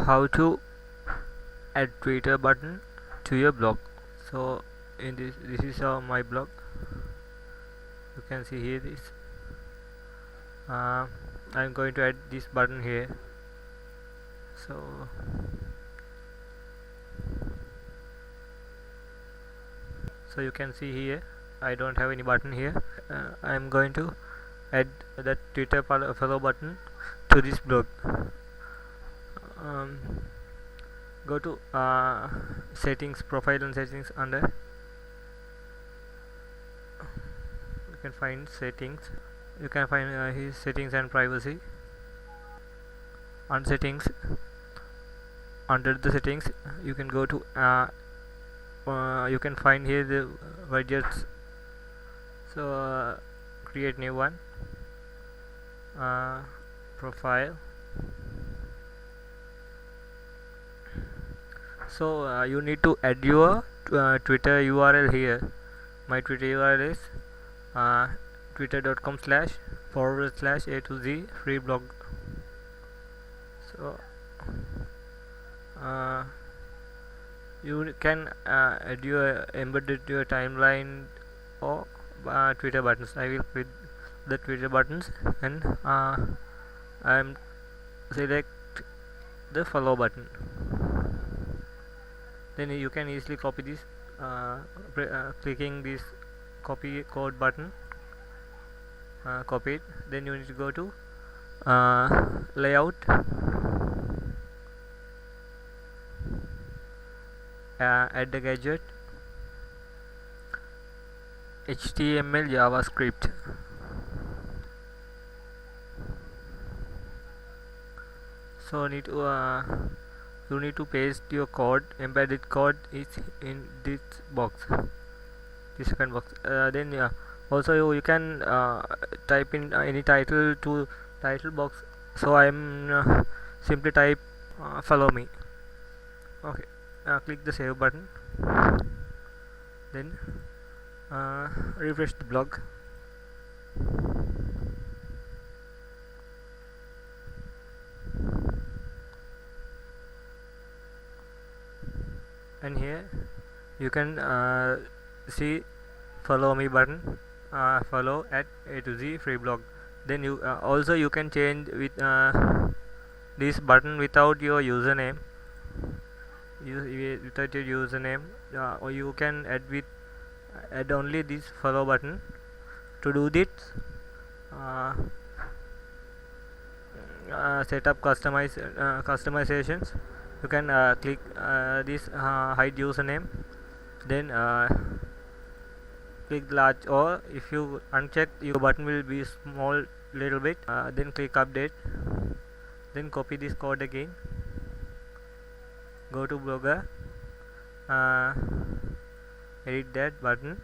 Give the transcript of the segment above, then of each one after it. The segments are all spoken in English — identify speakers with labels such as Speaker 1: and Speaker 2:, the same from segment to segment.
Speaker 1: how to add Twitter button to your blog. So in this is my blog. You can see here this. I'm going to add this button here. So you can see here I don't have any button here. I'm going to add that Twitter follow button to this blog. Go to settings, profile and settings. Under you can find settings. You can find his settings and privacy. On settings, under the settings you can go to you can find here the widgets. So create new one, profile. So you need to add your Twitter URL here. My Twitter URL is twitter.com//A2Z-freeblog. So you can add your embedded your timeline or Twitter buttons. I will click the Twitter buttons and I'm select the follow button. Then you can easily copy this clicking this copy code button. Copy it. Then you need to go to layout, add the gadget, HTML JavaScript. So you need to paste your code. Embedded code is in this box, this second box. Then also you can type in any title to title box. So I'm simply type follow me. Okay, click the save button. Then refresh the blog. And here you can see follow me button, follow at ATOZFREEBLOG. Then you also you can change with this button without your username, without your username, or you can add only this follow button. To do this, set up customizations. You can click this hide username, then click large, or if you uncheck, your button will be small little bit. Then click update, then copy this code again, go to blogger, edit that button,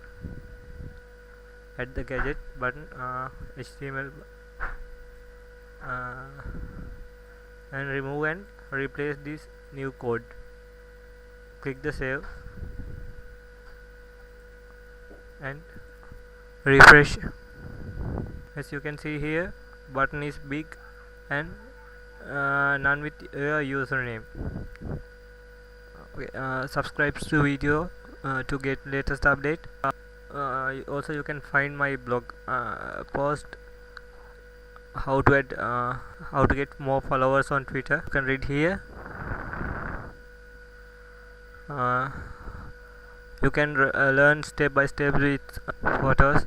Speaker 1: add the gadget button, HTML, and remove and replace this new code. Click the save and refresh. As you can see here, button is big and none with your username. Okay, subscribe to video to get latest update. Also you can find my blog post how to add how to get more followers on Twitter. You can read here. You can learn step by step with photos.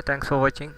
Speaker 1: Thanks for watching.